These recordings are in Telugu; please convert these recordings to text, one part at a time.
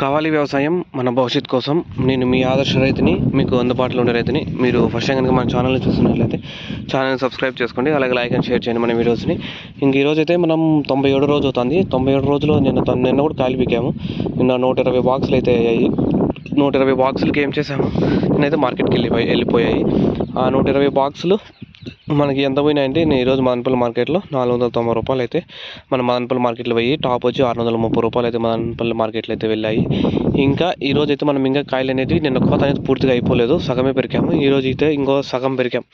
కావాలి వ్యవసాయం మన భవిష్యత్ కోసం. నేను మీ ఆదర్శ రైతుని, మీకు అందుబాటులో ఉండే రైతుని. మీరు ఫస్ట్ టైం కనుక మన ఛానల్ని చూస్తున్నట్లయితే ఛానల్ని సబ్స్క్రైబ్ చేసుకోండి, అలాగే లైక్ అండ్ షేర్ చేయండి మన వీడియోస్ని. ఇంక ఈరోజైతే మనం 97 రోజు అవుతుంది. 97 రోజులో నిన్న కూడా కాయలు పీకాము. నిన్న 120 బాక్సులు అయితే అయ్యాయి. 120 బాక్సులకి ఏం చేసాము, నేనైతే మార్కెట్కి వెళ్ళిపోయాయి. ఆ 120 బాక్సులు మనకి ఎంత పోయినాయంటే, నేను ఈరోజు మదనపల్లి మార్కెట్లో 490 రూపాయలు అయితే మన మదనపల్లి మార్కెట్లో పోయి, టాప్ వచ్చి 630 రూపాయలు అయితే మదనపల్లి మార్కెట్లో అయితే వెళ్ళాయి. ఇంకా ఈరోజు అయితే మనం ఇంకా కాయలు అనేది నిన్న కోత అనేది పూర్తిగా అయిపోలేదు, సగమే పెరికాము. ఈరోజు అయితే ఇంకో సగం పెరికాం,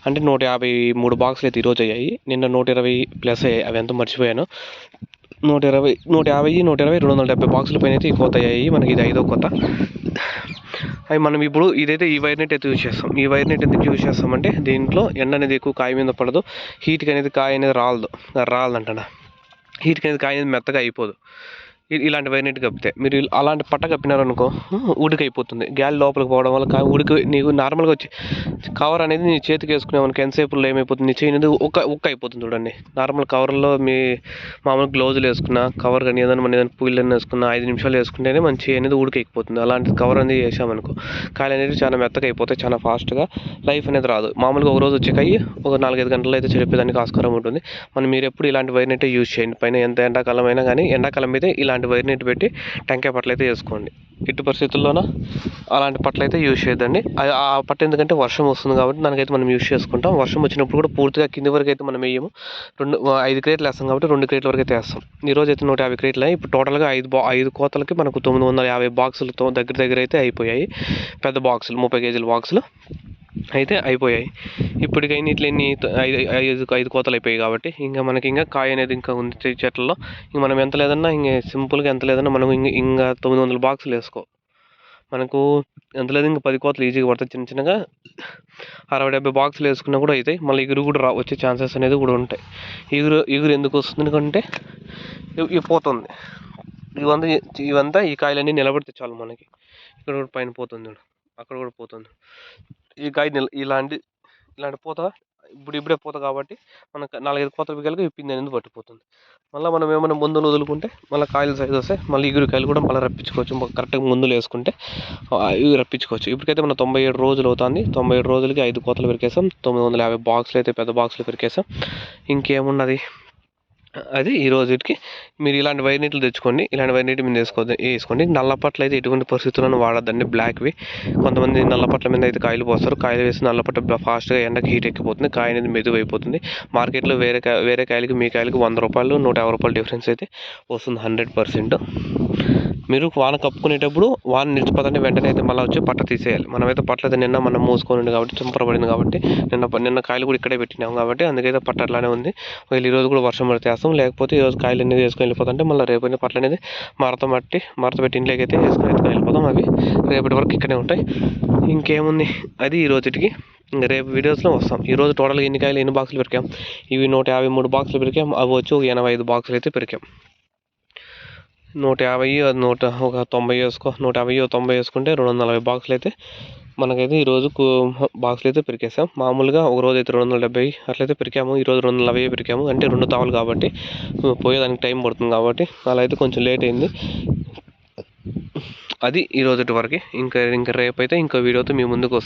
అంటే 153 బాక్సులు అయితే ఈరోజు అయ్యాయి. నిన్న 120 ప్లస్ అయ్యాయి, అవి ఎంతో మర్చిపోయాను. 150 270 బాక్సుల పైన అయితే ఈ కోత అయ్యాయి. మనకి ఇది 5వ కోత. అవి మనం ఇప్పుడు ఇదైతే ఈ వైర్ నెట్ అయితే యూజ్ చేస్తాం. ఈ వైర్ నెట్ ఎందుకు యూజ్ చేస్తామంటే, దీంట్లో ఎండ అనేది ఎక్కువ కాయ మీద పడదు, హీట్కి అనేది కాయ అనేది రాలదంట. హీట్కి అనేది కాయ అనేది మెత్తగా అయిపోదు ఇలాంటి వైర్ నెట్ కప్పితే. మీరు అలాంటి పట్ట కప్పినారనుకో, ఉడికి అయిపోతుంది. గాలి లోపలికి పోవడం వల్ల ఉడికి నీకు నార్మల్గా వచ్చి కవర్ అనేది నీ చేతికి వేసుకునేవానికి ఎంతసేపులో ఏమైపోతుంది, నీ చేయి అనేది ఉక్క అయిపోతుంది. చూడండి, నార్మల్ కవర్లో మీ మామూలు గ్లౌజులు వేసుకున్న కవర్ కానీ ఏదైనా పూలన్నీ వేసుకున్న 5 నిమిషాలు వేసుకుంటేనే మన చేయి అనేది ఉడికైపోతుంది. అలాంటి కవర్ అనేది వేసామనుకో, కాయలు అనేది చాలా మెత్తగా అయిపోతాయి, చాలా ఫాస్ట్గా. లైఫ్ అనేది రాదు. మామూలుగా ఒక రోజు వచ్చే కాయ ఒక 4-5 గంటల్లో అయితే చెడిపోయేదానికి ఆస్కారం ఉంటుంది. మీరు ఎప్పుడు ఇలాంటి వైర్ నెట్ యూజ్ చేయండి. పైన ఎంత ఎండాకాలం అయినా కానీ, ఎండాకాలం మీద ఇలాంటి వైర్ నెట్ పెట్టి టెంకాయ పట్టలు అయితే వేసుకోండి. ఇటు పరిస్థితుల్లోన అలాంటి పట్టలు అయితే యూజ్ చేయొద్దండి. ఆ పట్ట ఎందుకంటే వర్షం వస్తుంది కాబట్టి దానికైతే మనం యూజ్ చేసుకుంటాం. వర్షం వచ్చినప్పుడు కూడా పూర్తిగా కింది వరకు అయితే మనం వేయము. 5 క్రేట్లు వేస్తాం కాబట్టి 2 క్రేట్ల వరకు అయితే వేస్తాం. ఈరోజు అయితే 150 క్రేట్లు. ఇప్పుడు టోటల్గా 5 కోతలకి మనకు 950 బాక్సులతో దగ్గర అయితే అయిపోయాయి. పెద్ద బాక్సులు 30 కేజీల బాక్సులు అయితే అయిపోయాయి. ఇప్పటికైనా ఇట్లా 5 కోతలు అయిపోయాయి కాబట్టి ఇంకా మనకి ఇంకా కాయ అనేది ఇంకా ఉంది చెట్లలో. ఇంక మనం ఎంత లేదన్నా సింపుల్గా ఎంత లేదన్నా మనం ఇంకా 900 బాక్సులు వేసుకో. మనకు ఎంత లేదు ఇంకా 10 కోతలు ఈజీగా పడతాయి. చిన్నగా 60-70 బాక్సులు వేసుకున్నా కూడా అవుతాయి. మళ్ళీ ఎగురు కూడా వచ్చే ఛాన్సెస్ అనేది కూడా ఉంటాయి. ఎగురు ఎందుకు వస్తుంది ఎందుకంటే ఇవి పోతుంది. ఇవంతా ఈ కాయలన్నీ నిలబడితే చాలు మనకి. ఇక్కడ కూడా పైన పోతుంది, అక్కడ కూడా పోతుంది. ఈ కాయ ఇలాంటి పూత ఇప్పుడే పోత కాబట్టి మనకు 4-5 కోతల పిగలకి పిండి అనేది పట్టిపోతుంది. మళ్ళీ మనం ఏమైనా మందులు వదులుకుంటే మళ్ళీ కాయలు సైజ్ వస్తాయి. మళ్ళీ ఎగురు కాయలు కూడా మళ్ళీ రప్పించుకోవచ్చు. కరెక్ట్గా మందులు వేసుకుంటే ఇవి రప్పించుకోవచ్చు. ఇప్పటికైతే మనం 97 రోజులు అవుతుంది. 97 రోజులకి 5 కోతలు పెరికేసాం. 950 బాక్సులు అయితే పెద్ద బాక్సులు పెరికేసాం. ఇంకేమున్నది, అది ఈ రోజుకి మీరు ఇలాంటి వైర్ నెట్లు తెచ్చుకోండి. ఇలాంటి వైర్ నెట్ మీరు వేసుకోండి. నల్లపట్లు అయితే ఎటువంటి పరిస్థితులను వాడద్దండి, బ్లాక్వి. కొంతమంది నల్లపట్ల మీద అయితే కాయలు పోస్తారు. కాయలు వేసి నల్లపట్ల ఫాస్ట్గా ఎండకి హీట్ ఎక్కిపోతుంది, కాయ అనేది మెదుగు అయిపోతుంది. మార్కెట్లో వేరే కాయలకి మీ కాయలకి 100 రూపాయలు 150 రూపాయలు డిఫరెన్స్ అయితే వస్తుంది 100%. మీరు వాన కప్పుకునేటప్పుడు వాన నిలిచిపోతుంటే వెంటనే అయితే మళ్ళీ వచ్చి పట్ట తీసేయాలి. మనమైతే పట్ల అయితే నిన్న మనం మూసుకొని కాబట్టి చింపరపడింది కాబట్టి నిన్న కాయలు కూడా ఇక్కడే పెట్టినాం కాబట్టి అందుకైతే పట్ట అట్లానే ఉంది. ఈరోజు కూడా వర్షం పడితే వేస్తాం, లేకపోతే ఈరోజు కాయలు అనేది వేసుకొని వెళ్ళిపోతుంటే మళ్ళీ రేపు పట్ల అనేది మరత పెట్టి ఇంట్లోకి అయితే ఎత్తుకొని వెళ్ళిపోతాం. అవి రేపటి వరకు ఇక్కడే ఉంటాయి. ఇంకేముంది, అది ఈ రోజుకి. ఇంకా రేపు వీడియోస్లో వస్తాం. ఈరోజు టోటల్గా ఎన్ని బాక్సులు పెరికాం, ఇవి 153 బాక్సులు పెరికాం. అవి వచ్చి 85 బాక్సులు అయితే పెరికాం. 150 ఒక 90 వేసుకో, 150 90 వేసుకుంటే 240 బాక్సులు అయితే మనకైతే ఈరోజు బాక్సులు అయితే పెరికేసాం. మామూలుగా ఒక రోజు అయితే 270 అట్లయితే పెరికాము. ఈరోజు 240 పెరికాము. అంటే 2 తావులు కాబట్టి పోయేదానికి టైం పడుతుంది కాబట్టి అలా అయితే కొంచెం లేట్ అయింది. అది ఈ రోజు వరకు. ఇంకా రేపు అయితే ఇంకో వీడియోతో మీ ముందుకు వస్తాం.